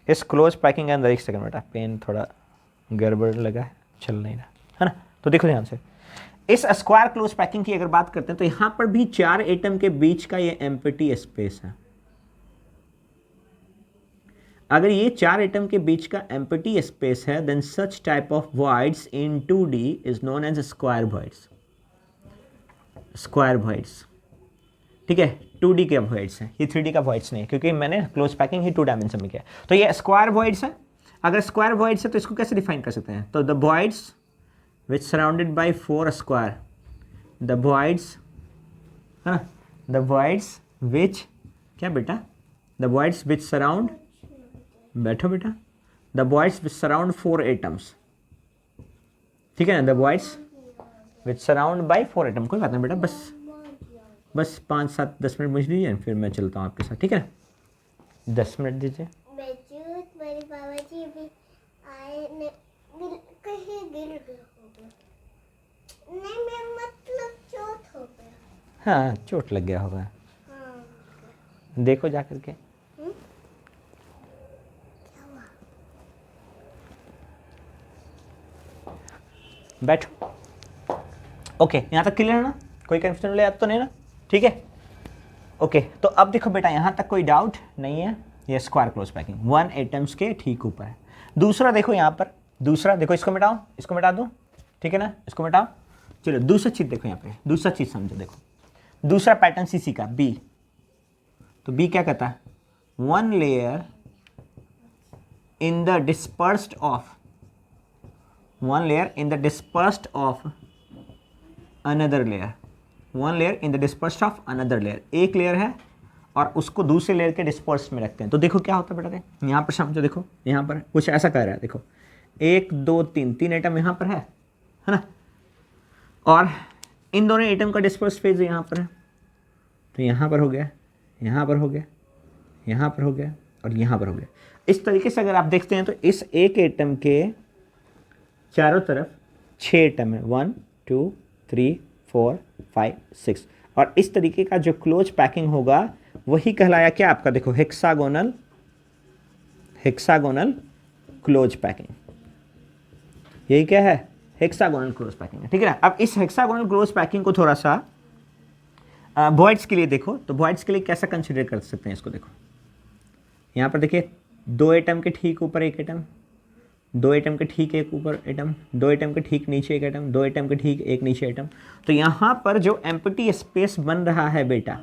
इस क्लोज पैकिंग के अंदर, एक सेकंड बेटा, पेन थोड़ा गड़बड़ लगा है, चल नहीं रहा है ना। तो देखो ध्यान से, इस स्क्वायर क्लोज पैकिंग की अगर बात करते हैं तो यहां पर भी 4 एटम के बीच का ये एम्प्टी स्पेस है। अगर ये 4 एटम के बीच का एम्प्टी स्पेस है, then such type of voids in 2D is known as square voids, square voids, ठीक है। 2D के वॉइड्स हैं, ये 3D का वॉइड्स नहीं है, क्योंकि मैंने क्लोज पैकिंग ही 2 डायमेंशन में किया। तो ये स्क्वायर वॉइड्स है। अगर स्क्वायर वॉइड्स है तो इसको कैसे डिफाइन कर सकते हैं, तो the voids which surrounded by 4 square, the voids है ना, द वॉइड्स विच, क्या बेटा, द वॉइड्स विच सराउंड, बैठो बेटा, the voids which surround 4 atoms, ठीक है ना, the voids which surround by 4 atom. कोई बात नहीं बेटा, बस 5 7 10 मिनट मुझे दीजिए, फिर मैं चलता हूँ आपके साथ, ठीक है ना, 10 मिनट दीजिए। मेरे बाबा जी भी आए ने, कहीं गिर गए होंगे, नहीं मैं मतलब चोट हो गया। हाँ चोट लग गया होगा, हाँ देखो जा करके। बैठो, ओके, यहाँ तक क्लियर है ना, कोई कंफ्यूजन वाली बात तो नहीं ना, ठीक है, ओके। तो अब देखो बेटा यहाँ तक कोई डाउट नहीं है, ये स्क्वायर क्लोज पैकिंग 1 एटम्स के ठीक ऊपर है। दूसरा देखो यहाँ पर, दूसरा देखो, इसको मिटाओ, इसको मिटा दो, ठीक है ना, इसको मिटाओ। चलो दूसरा चीज देखो यहाँ पे, दूसरा चीज समझो, देखो दूसरा पैटर्न सीसी का बी, तो बी क्या कहता है, 1 layer in the dispersed of, 1 layer in the dispersed of another layer, 1 layer in the dispersed of another layer. एक लेयर है और उसको दूसरे लेयर के डिस्पर्स में रखते हैं। तो देखो क्या होता है बेटा, यहाँ पर समझो, देखो यहाँ पर कुछ ऐसा कह रहा है, देखो 1 2 3 3 एटम यहाँ पर है ना, और इन दोनों एटम का डिस्पर्स फेज यहाँ पर है, तो यहाँ पर हो गया, यहाँ पर हो गया, यहाँ पर हो गया और यहाँ पर हो गया। इस तरीके से अगर आप देखते हैं तो इस एक एटम के चारों तरफ 6 एटम है, 1 2 3 4 5 6, और इस तरीके का जो क्लोज पैकिंग होगा वही कहलाया क्या आपका, देखो हेक्सागोनल, हेक्सागोनल क्लोज पैकिंग, यही क्या है, हेक्सागोनल क्लोज पैकिंग है, ठीक है ना। अब इस हेक्सागोनल क्लोज पैकिंग को थोड़ा सा वॉइड्स के लिए देखो, तो वॉइड्स के लिए कैसा कंसिडर कर सकते हैं इसको, देखो यहाँ पर देखिए 2 एटम के ठीक ऊपर एक एटम, 2 एटम के ठीक एक ऊपर एटम, 2 एटम के ठीक नीचे एक एटम, 2 एटम के ठीक एक नीचे एटम। तो यहाँ पर जो एम्प्टी स्पेस बन रहा है बेटा,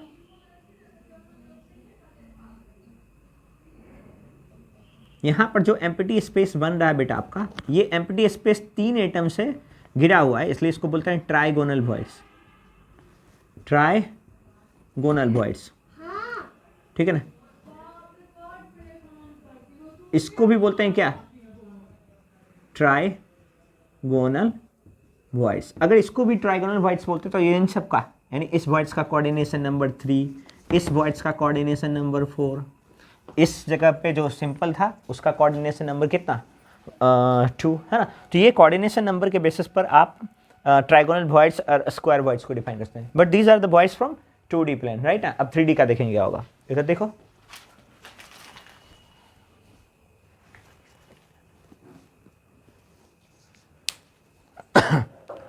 यहाँ पर जो एम्प्टी स्पेस बन रहा है बेटा आपका, ये एम्प्टी स्पेस 3 एटम से घिरा हुआ है, इसलिए इसको बोलते हैं ट्राइगोनल वॉइड्स, ट्राइगोनल वॉइड्स, ठीक है ना। इसको भी बोलते हैं क्या, ट्राइगोनल वॉइड्स। अगर इसको भी ट्राइगोनल वॉइड्स बोलते तो ये इन सब का, यानी इस वॉइड्स का कोऑर्डिनेशन नंबर 3, इस वॉइड्स का कोऑर्डिनेशन नंबर 4, इस जगह पे जो सिंपल था उसका कोऑर्डिनेशन नंबर कितना 2 है ना। तो ये कोऑर्डिनेशन नंबर के बेसिस पर आप ट्राइगोनल वॉइड्स और स्क्वायर वॉइड्स को डिफाइन करते हैं। But these are the voids from 2D plane, right. अब 3D का देखेंगे क्या होगा, इधर देखो।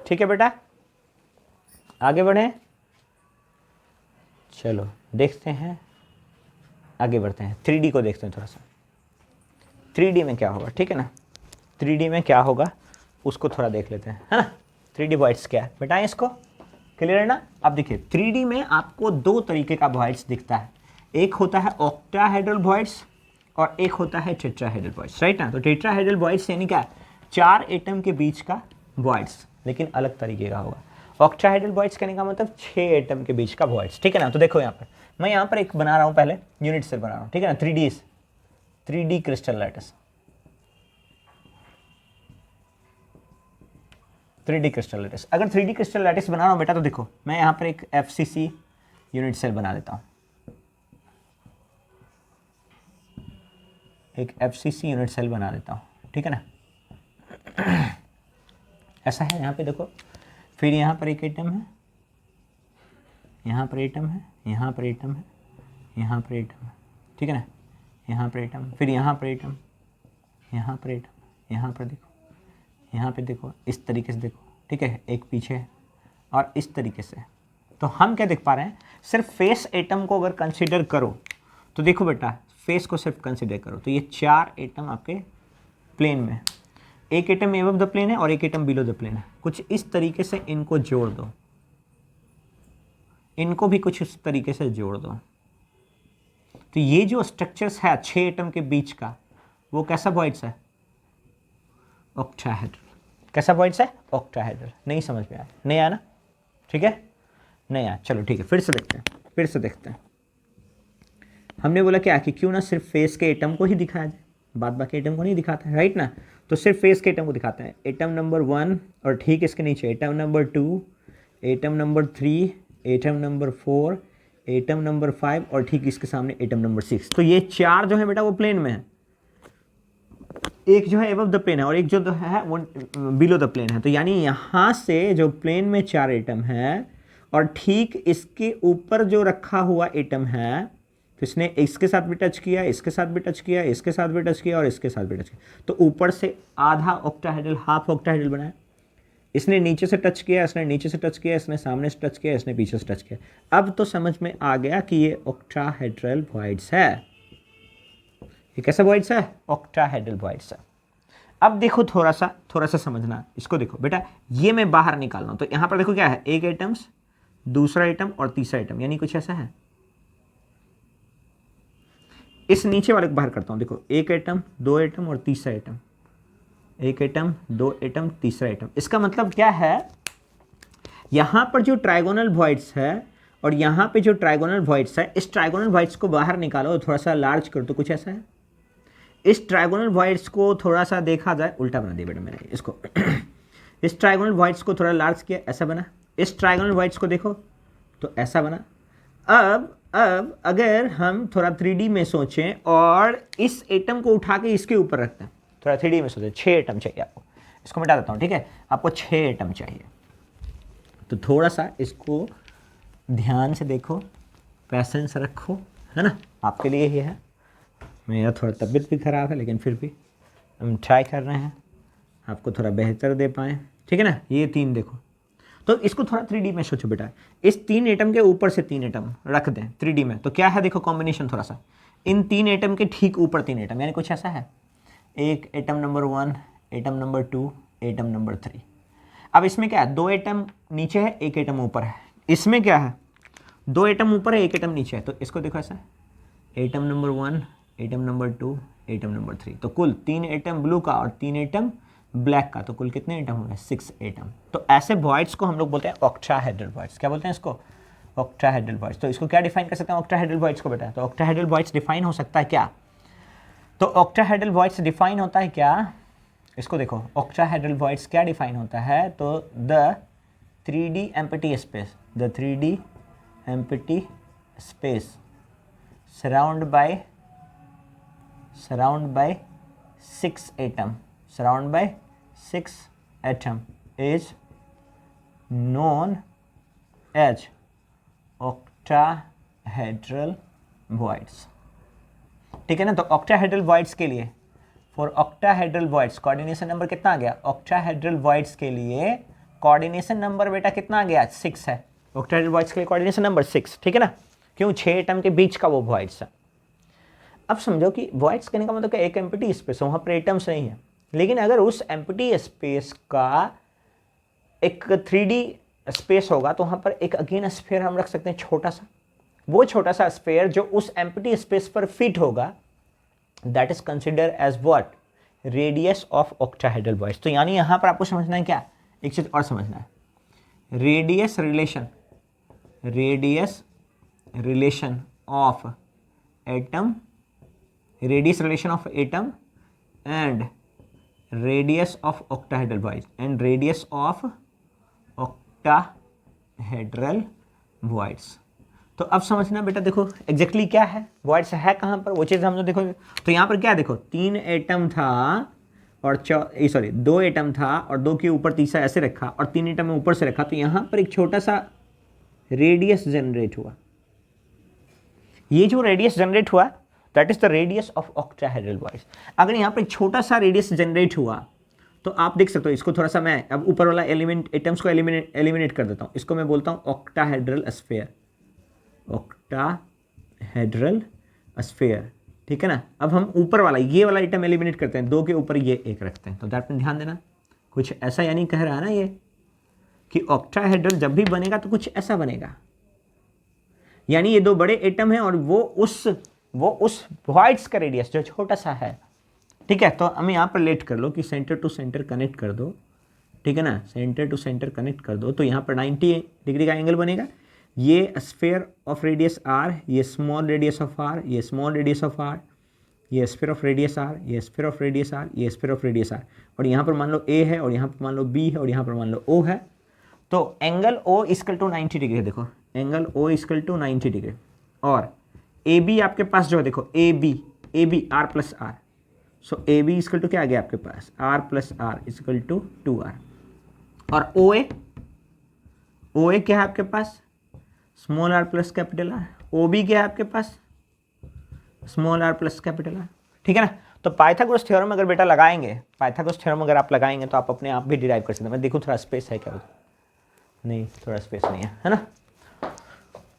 ठीक है बेटा, आगे बढ़े, चलो देखते हैं, आगे बढ़ते हैं, 3D को देखते हैं थोड़ा सा। 3D में क्या होगा, ठीक है ना, 3D में क्या होगा उसको थोड़ा देख लेते हैं, है ना। 3D वॉइड्स क्या है बेटा, इसको क्लियर है ना। अब देखिए 3D में आपको 2 तरीके का वॉइड्स दिखता है, एक होता है ऑक्टाहेड्रल वॉइड्स और एक होता है टेट्राहेड्रल वॉइड्स, राइट ना। तो टेट्राहेड्रल वॉइड्स यानी क्या, 4 एटम के बीच का वॉइड्स, लेकिन अलग तरीके का होगा। ऑक्टाहेड्रल वॉइड्स कहने का मतलब 6 एटम के बीच का वॉइड्स, ठीक है ना। तो देखो यहाँ पर मैं यहाँ पर एक बना रहा हूँ, पहले यूनिट सेल बना रहा हूँ, ठीक है ना। 3D crystal lattice, 3D crystal lattice. अगर 3D क्रिस्टल लैटिस बना रहा हूँ बेटा, तो देखो मैं यहाँ पर एक FCC यूनिट सेल बना देता हूँ, एक FCC यूनिट सेल बना देता हूँ, ठीक है ना। ऐसा है, यहाँ पे देखो, फिर यहाँ पर एक एटम है, यहाँ पर एटम है, यहाँ पर एटम है, यहाँ पर एटम है, ठीक है ना, यहाँ पर एटम, फिर यहाँ पर एटम, यहाँ पर एटम, यहाँ पर देखो, यहाँ पे देखो, इस तरीके से देखो, ठीक है, एक पीछे है और इस तरीके से। तो हम क्या देख पा रहे हैं, सिर्फ फेस एटम को अगर कंसिडर करो तो देखो बेटा, फेस को सिर्फ कंसिडर करो तो ये 4 एटम आपके प्लेन में, एक एटम एबव द प्लेन है और एक एटम बिलो द प्लेन है। कुछ इस तरीके से इनको जोड़ दो, इनको भी कुछ इस तरीके से जोड़ दो, तो ये जो स्ट्रक्चर्स है 6 एटम के बीच का, वो कैसा वॉइड्स है, ऑक्टाहेड्रल। कैसा वॉइड्स है, ऑक्टाहेड्रल। नहीं समझ में आया, नहीं आया ना, ठीक है, नहीं आया, चलो ठीक है, फिर से देखते हैं, फिर से देखते हैं। हमने बोला क्या कि क्यों ना सिर्फ फेस के एटम को ही दिखाया जाए, बाद बाकी एटम को नहीं दिखाता है, राइट ना। तो सिर्फ फेस के एटम को दिखाते हैं, एटम नंबर 1 और ठीक इसके नीचे atom number 2, atom number 3, atom number 4, atom number 5 और ठीक इसके सामने एटम नंबर 6। तो ये 4 जो है बेटा वो प्लेन में है, एक जो है एबव द प्लेन है और एक जो है वो बिलो द प्लेन है। तो यानी यहाँ से जो प्लेन में 4 एटम है और ठीक इसके ऊपर जो रखा हुआ एटम है, तो इसने इसके साथ भी टच किया, इसके साथ भी टच किया, इसके साथ भी टच किया और इसके साथ भी टच किया, तो ऊपर से आधा ऑक्टाहेड्रल, हाफ ऑक्टाहेड्रल बनाया। इसने नीचे से टच किया, इसने नीचे से टच किया, इसने सामने से टच किया, इसने पीछे से टच किया। अब तो समझ में आ गया कि ये ऑक्टाहेड्रल वॉइड्स है। ये कैसा वॉइड्स है, ऑक्टाहेड्रल वॉइड्स है। अब देखो थोड़ा सा समझना, इसको देखो बेटा, ये मैं बाहर निकाल रहा हूँ, तो यहाँ पर देखो क्या है, एक एटम्स, दूसरा एटम और तीसरा एटम, यानी कुछ ऐसा है। इस नीचे वाले को बाहर करता हूँ, देखो एक एटम, 2 एटम और तीसरा एटम, एक एटम, 2 एटम, तीसरा एटम। इसका मतलब क्या है, यहाँ पर जो ट्राइगोनल वॉइड्स है और यहाँ पे जो ट्राइगोनल वॉइड्स है, इस ट्राइगोनल वॉइड्स को बाहर निकालो, थोड़ा सा लार्ज कर दो, कुछ ऐसा है। इस ट्राइगोनल वॉइड्स को थोड़ा सा देखा जाए, उल्टा बना दिया बेटा मैंने इसको। इस ट्राइगोनल वॉइड्स को थोड़ा लार्ज किया, ऐसा बना। इस ट्राइगोनल वॉइड्स को देखो तो ऐसा बना। अब अगर हम थोड़ा 3D में सोचें और इस एटम को उठा के इसके ऊपर रखते हैं, थोड़ा 3D में सोचें, 6 एटम चाहिए आपको, इसको मिटा देता हूँ, ठीक है, आपको 6 एटम चाहिए। तो थोड़ा सा इसको ध्यान से देखो, पैसेंस रखो, है ना, आपके लिए ही है। मेरा थोड़ा तबीयत भी ख़राब है, लेकिन फिर भी हम ट्राई कर रहे हैं आपको थोड़ा बेहतर दे पाएँ, ठीक है ना। ये 3 देखो, तो इसको थोड़ा 3D में सोचो बेटा, इस 3 एटम के ऊपर से 3 एटम रख दें 3D में, तो क्या है देखो कॉम्बिनेशन थोड़ा सा, इन 3 एटम के ठीक ऊपर 3 एटम, यानी कुछ ऐसा है, एक atom number 1, atom number 2, atom number 3। अब इसमें क्या है, 2 एटम नीचे है, एक एटम ऊपर है। इसमें क्या है, 2 एटम ऊपर है, एक एटम नीचे है, तो इसको देखो ऐसा, atom number 1, atom number 2, atom number 3। तो कुल 3 एटम ब्लू का और 3 एटम ब्लैक का, तो कुल कितने एटम हो गए? 6 एटम। तो ऐसे वॉइड्स को हम लोग बोलते हैं ऑक्टाहेड्रल वॉइड्स। क्या बोलते हैं इसको? Octahedral voids. तो इसको क्या डिफाइन कर सकते हैं ऑक्टाहेड्रल वॉइड्स को बेटा? तो ऑक्टाहेड्रल वॉइड्स डिफाइन हो सकता है क्या? तो ऑक्टाहेड्रल वॉइड्स डिफाइन होता है क्या? इसको देखो, ऑक्टाहेड्रल वॉइड्स क्या डिफाइन होता है? तो the 3D empty space, the 3D empty space surrounded by 6 atom, surrounded by 6 atom is known as octahedral voids। ठीक है ना? तो ऑक्टाहेड्रल वॉइड्स के लिए, for octahedral voids coordination number कितना आ गया? ऑक्टाहेड्रल वॉइड्स के लिए कोऑर्डिनेशन नंबर बेटा कितना आ गया? 6 है। ऑक्टाहेड्रल वॉइड्स के लिए कोऑर्डिनेशन नंबर 6, ठीक है ना? क्यों? 6 एटम के बीच का वो वॉइड्स है। अब समझो कि वॉइड्स कहने का मतलब क्या? एक एम्प्टी स्पेस है, वहाँ पर एटम्स नहीं है, लेकिन अगर उस एम्प्टी स्पेस का एक 3D स्पेस होगा तो वहाँ पर एक अगेन स्फीयर हम रख सकते हैं छोटा सा। वो छोटा सा स्फीयर जो उस एम्प्टी स्पेस पर फिट होगा, that is consider as what? Radius of octahedral voids. तो यानी यहाँ पर आपको समझना है क्या? एक चीज और समझना है, radius relation of atom, radius relation of atom and radius of octahedral voids, and radius of octahedral voids. तो अब समझना बेटा, देखो एग्जैक्टली क्या है वॉइड्स, है कहाँ पर वो चीज़ हम लोग देखो। तो यहाँ पर क्या देखो, 3 एटम था और 2 एटम था और 2 के ऊपर तीसरा ऐसे रखा और 3 एटम में ऊपर से रखा, तो यहाँ पर एक छोटा सा रेडियस जनरेट हुआ। ये जो रेडियस जनरेट हुआ that is the radius of octahedral voids. अगर यहाँ पर एक छोटा सा रेडियस जनरेट हुआ तो आप देख सकते हो, इसको थोड़ा सा मैं अब ऊपर वाला एलिमेंट एटम्स को एलिमिनेट कर देता हूँ। इसको मैं बोलता हूँ ऑक्टाहेड्रल स्फीयर, ऑक्टाहेड्रल स्फीयर, ठीक है ना? अब हम ऊपर वाला ये वाला आइटम एलिमिनेट करते हैं, 2 के ऊपर ये एक रखते हैं। तो दैट में ध्यान देना, कुछ ऐसा यानी कह रहा है ना ये कि ऑक्टाहेड्रल जब भी बनेगा तो कुछ ऐसा बनेगा, यानी ये 2 बड़े एटम हैं और वो उस वॉइड्स का रेडियस जो छोटा सा है, ठीक है? तो हमें यहाँ पर लेट कर लो कि सेंटर टू सेंटर कनेक्ट कर दो, ठीक है ना? सेंटर टू सेंटर कनेक्ट कर दो तो यहाँ पर 90 डिग्री का एंगल बनेगा। ये स्फीयर ऑफ रेडियस आर, ये स्मॉल रेडियस ऑफ आर, ये स्मॉल रेडियस ऑफ आर, ये स्फीयर ऑफ रेडियस आर, ये स्फीयर ऑफ रेडियस आर, ये स्फीयर ऑफ रेडियस आर, और यहाँ पर मान लो ए है और यहाँ पर मान लो बी है और यहाँ पर मान लो ओ है। तो angle O equal to 90 degree है। देखो angle O equal to 90 degree, और ए बी आपके पास जो है, देखो A B R plus R, so A B equal to क्या आ गया आपके पास? R plus R equal to 2r। और ओ ए क्या है आपके पास? Small R plus capital R. O B क्या है आपके पास? Small R plus capital are, ठीक है ना? तो पाइथागोरस थ्योरम अगर बेटा लगाएंगे, पाइथागोरस थ्योरम अगर आप लगाएंगे तो आप अपने आप भी डिराइव कर सकते हैं। मैं देखूँ थोड़ा स्पेस है क्या? नहीं, थोड़ा स्पेस नहीं है ना?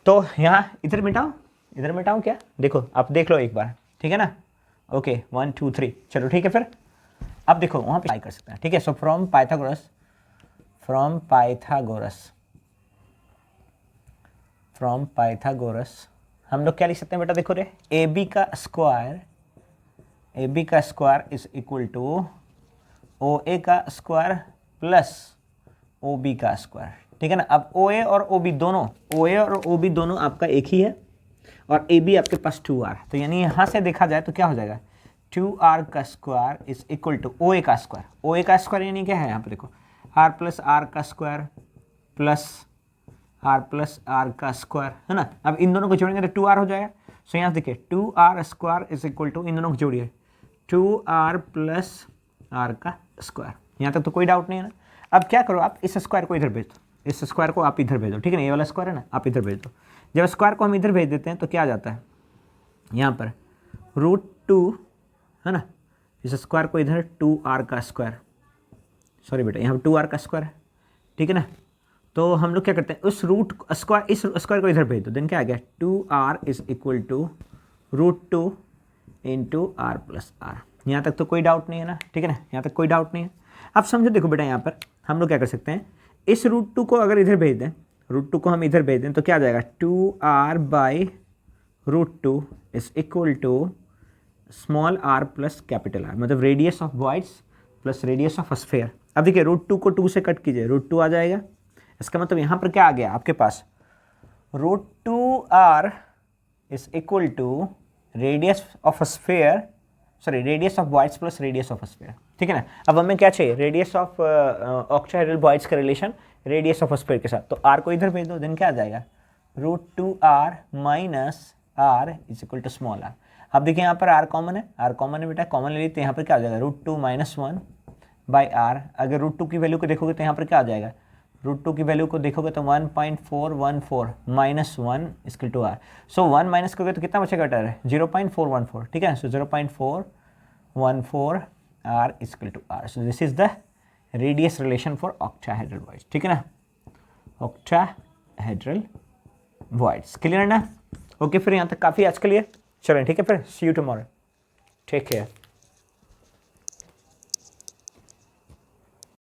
तो यहाँ इधर मिटाओ क्या? देखो आप देख लो एक बार, ठीक है ना? ओके 1 2 3, चलो ठीक है। फिर अब देखो वहाँ पे कर सकते हैं, ठीक है? सो फ्रॉम पाइथागोरस हम लोग क्या लिख सकते हैं बेटा? देखो रे, ए बी का square is equal to O A का स्क्वायर प्लस ओ बी का स्क्वायर, ठीक है ना? अब ओ ए और ओ बी दोनों आपका एक ही है और ए बी आपके पास 2r, तो यानी यहाँ से देखा जाए तो क्या हो जाएगा? 2r का square is equal to O A का स्क्वायर। ओ ए का स्क्वायर यानी क्या है? यहाँ पे देखो r प्लस आर का square plus r plus R का स्क्वायर, है ना? अब इन दोनों को जोड़ेंगे तो 2r हो जाएगा। सो यहाँ देखिए 2r square is equal to, इन दोनों को जोड़िए 2r प्लस आर का स्क्वायर। यहाँ तक तो कोई डाउट नहीं है ना? अब क्या करो, आप इस स्क्वायर को इधर भेज दो, इस स्क्वायर को आप इधर भेज दो, ठीक है ना? ये वाला स्क्वायर है ना, आप इधर भेज दो। जब स्क्वायर को हम इधर भेज देते हैं तो क्या आ जाता है? यहाँ पर √2, है ना? इस स्क्वायर को इधर 2r का स्क्वायर, सॉरी बेटा यहाँ पर 2r का स्क्वायर है, ठीक है ना? तो हम लोग क्या करते हैं, उस इस स्क्वायर को इधर भेज दो, देन क्या आ गया? 2r is equal to √2 into r plus R. यहाँ तक तो कोई डाउट नहीं है ना? ठीक है ना? यहाँ तक कोई डाउट नहीं है। अब समझो, देखो बेटा यहाँ पर हम लोग क्या कर सकते हैं, इस √2 को अगर इधर भेज दें, √2 को हम इधर भेज दें तो क्या आ जाएगा? 2r by √2 is equal to small R plus capital R, मतलब radius of voids plus radius of sphere. अब देखिए √2 को 2 से कट कीजिए, √2 आ जाएगा। इसका मतलब यहाँ पर क्या आ गया आपके पास, √2r is equal to radius of sphere, sorry radius of voids plus radius of sphere, ठीक है ना। अब हमें क्या चाहिए, रेडियस ऑफ ऑक्टाहेड्रल वॉइड्स का रिलेशन रेडियस ऑफ स्फेयर के साथ, तो r को इधर भेज दो, देन क्या आ जाएगा, √2r minus r is equal to small r। अब देखिए यहाँ पर r कॉमन है, r कॉमन है बेटा, कॉमन ले लीजिए, यहाँ पर क्या आ जाएगा, √2 माइनस 1 बाई r। अगर √2 की वैल्यू को देखोगे तो यहाँ पर क्या आ जाएगा, √2 की वैल्यू को देखोगे तो 1.414 माइनस 1 इक्वल टू r। सो 1 माइनस करोगे तो कितना बचेगा बेटा, 0.414, ठीक है। सो 0.414 r equal to r। So this is the radius relation for octahedral voids, ठीक है ना, ऑक्टाहेड्रल वॉइड्स। क्लियर है ना। ओके, फिर यहाँ तक काफ़ी आज के लिए, चलें ठीक है, फिर सी यू टुमारो, टेक केयर।